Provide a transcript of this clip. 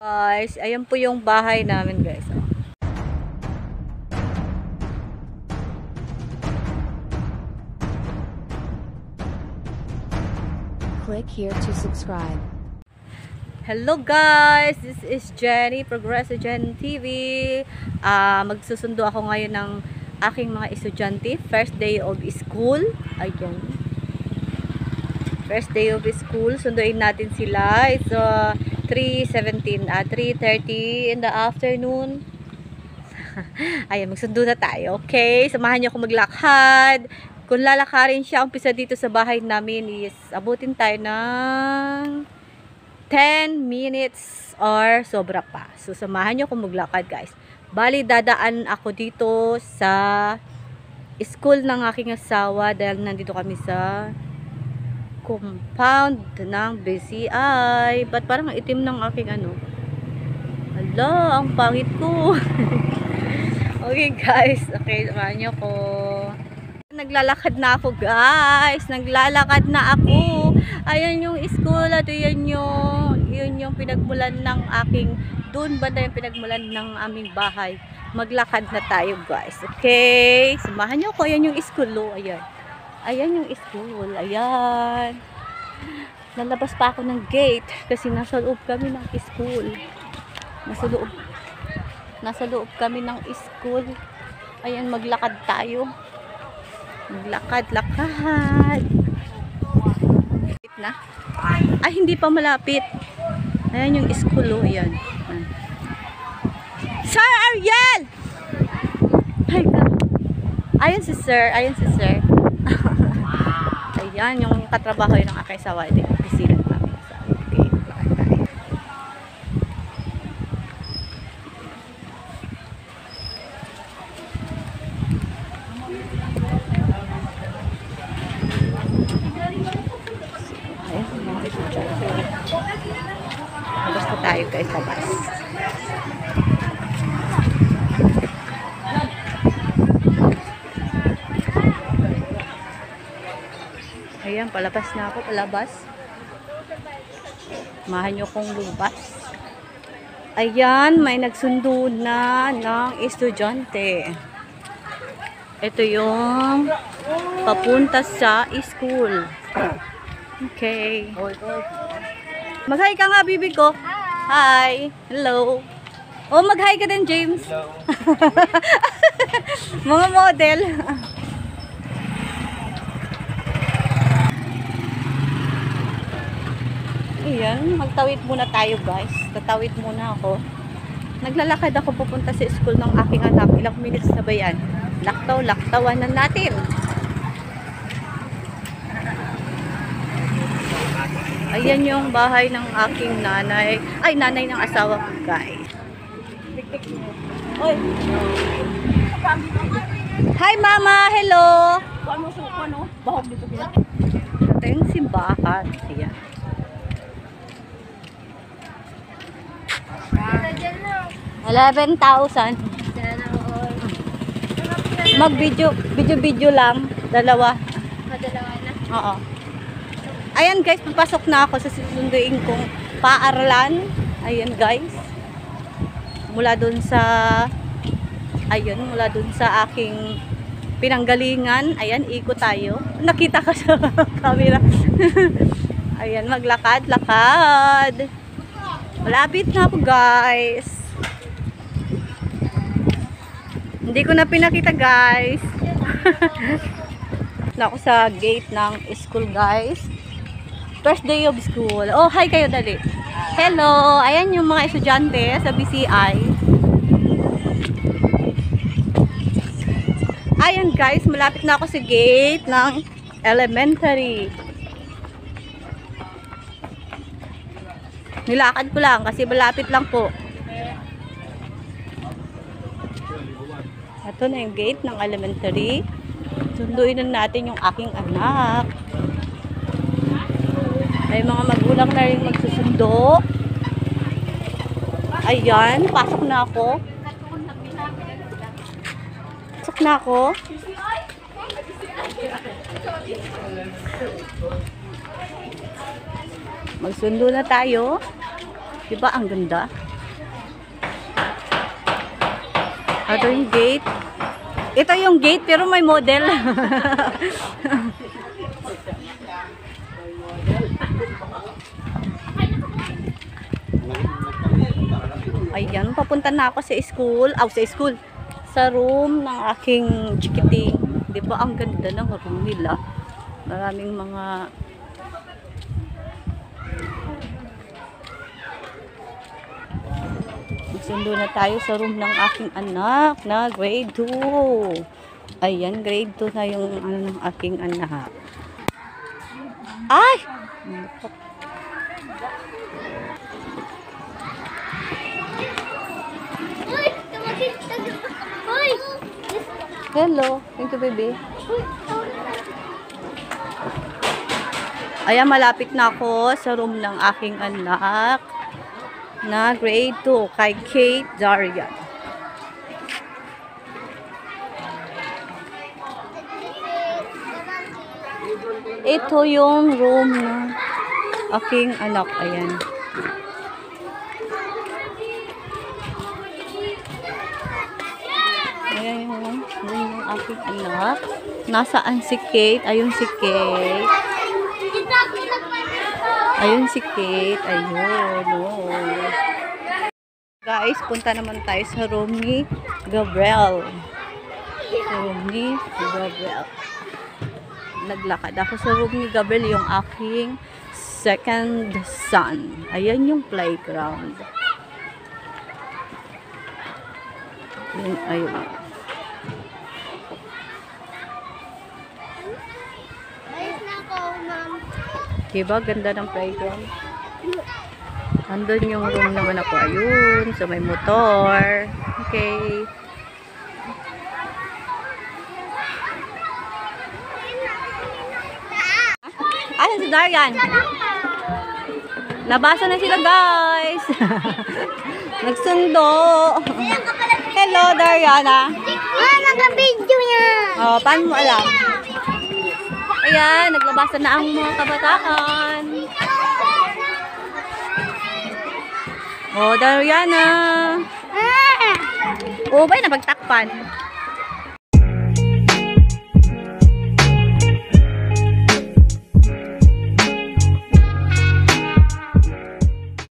Guys, ayan po yung bahay namin, guys. Oh. Click here to subscribe. Hello guys, this is Jenny, Progressive Jen TV. Magsusundo ako ngayon ng aking mga estudyante. First day of school. Ayan. First day of school. Sunduin natin sila. It's 3:30 in the afternoon. Ayan, magsundo na tayo. Okay, samahan niyo ako maglakad. Kung lalakarin siya, umpisa dito sa bahay namin is abutin tayo ng 10 minutes or sobra pa. So, samahan niyo akong maglakad, guys. Bali, dadaan ako dito sa school ng aking asawa dahil nandito kami sa compound ng BCI. Ba't parang itim ng aking ano? Hala, ang pangit ko. Okay, guys. Okay, samahan niyo ako. Naglalakad na ako, guys. Naglalakad na ako. Ayan yung school at yun yung pinagmulan ng aking doon banda yung pinagmulan ng aming bahay. Maglakad na tayo, guys. Okay? Samahan niyo ako. Ayan yung school. Oh. Ayan. Ayan yung school. Ayan. Lalabas pa ako ng gate kasi nasa loob kami ng school. Nasa loob kami ng school. Ayan, maglakad tayo. Maglakad-lakad. Na? Ay, hindi pa malapit. Ayan yung school, oh. Ayan. Sir Ariel! Ay, ayan si sir. Ayan si sir. Ayan, yung katrabaho yun ng aking asawa. Ito yung opisina namin. Okay, lakad tayo. Basta tayo guys sa bus. Ayan, palabas na ako, palabas. Mahan nyo kong lubas. Ayan, may nagsundo na ng estudyante. Ito yung papunta sa school. Okay. Mag-hi ka nga, bibi ko. Hi. Hello. Oh, mag-hi ka din, James. Hello. Mga model. Ayan, magtawid muna tayo, guys. Tatawid muna ako. Naglalakad ako pupunta sa school ng aking anak. Ilang minutes na ba yan? Laktaw-laktawan na natin. Ayan yung bahay ng aking nanay. Ay, nanay ng asawa ko, guys. Oy. Hi, mama. Hello. Bahog dito kina. Ito yung simbahan. Ayan. $11,000. Mag-video lang. Dalawa. Dalawa na. Oo. Ayan guys, papasok na ako sa susunduin kong paaralan. Ayan guys. Mula dun sa aking pinanggalingan. Ayan, ikot tayo. Nakita ka sa camera. Ayan, maglakad-lakad. Malapit na ako guys. Hindi ko na pinakita guys. Na ako sa gate ng school guys. First day of school. Oh, hi kayo dali. Hello. Ayan yung mga estudyante sa BCI. Ayan guys, malapit na ako sa gate ng elementary. Nilakad ko lang kasi malapit lang po. Ito na yung gate ng elementary. Sunduin na natin yung aking anak. May mga magulang na rin magsusundo. Ayan, pasok na ako. Pasok na ako. Magsundo na tayo. Diba ang ganda? Ito yung gate. Ito yung gate pero may model. Ayan, papunta na ako sa school. Sa school. Sa room ng aking chikiting. Di ba ang ganda ng room nila? Maraming mga magsundo na tayo sa room ng aking anak na grade 2. Ayan, grade 2 na yung ano ng aking anak. Ay! Hello. Thank you, baby. Ayan, malapit na ako sa room ng aking anak na grade 2 kay Kate Darian. Ito yung room ng aking anak. Ayan. Ayan yung room ng aking anak. Nasaan si Kate? Ayun si Kate. Ayun si Kate. Ayun. Oh. Guys, punta naman tayo sa room ni Gabriel. Room ni Gabriel. Naglakad ako sa room ni Gabriel, yung aking second son. Ayan yung playground. Ayun. Diba? Ganda ng playground. Andun yung room ng anak ko. Ayun. So, may motor. Okay. Ayan si Darian. Labasan na sila, guys. Nagsundo. Hello, Dariana. Naka-video niya. Oh, paano mo alam? Ayan, naglabasan na ang mga kabataan. Oh, Dariana. Oh, ba'y napagtakpan?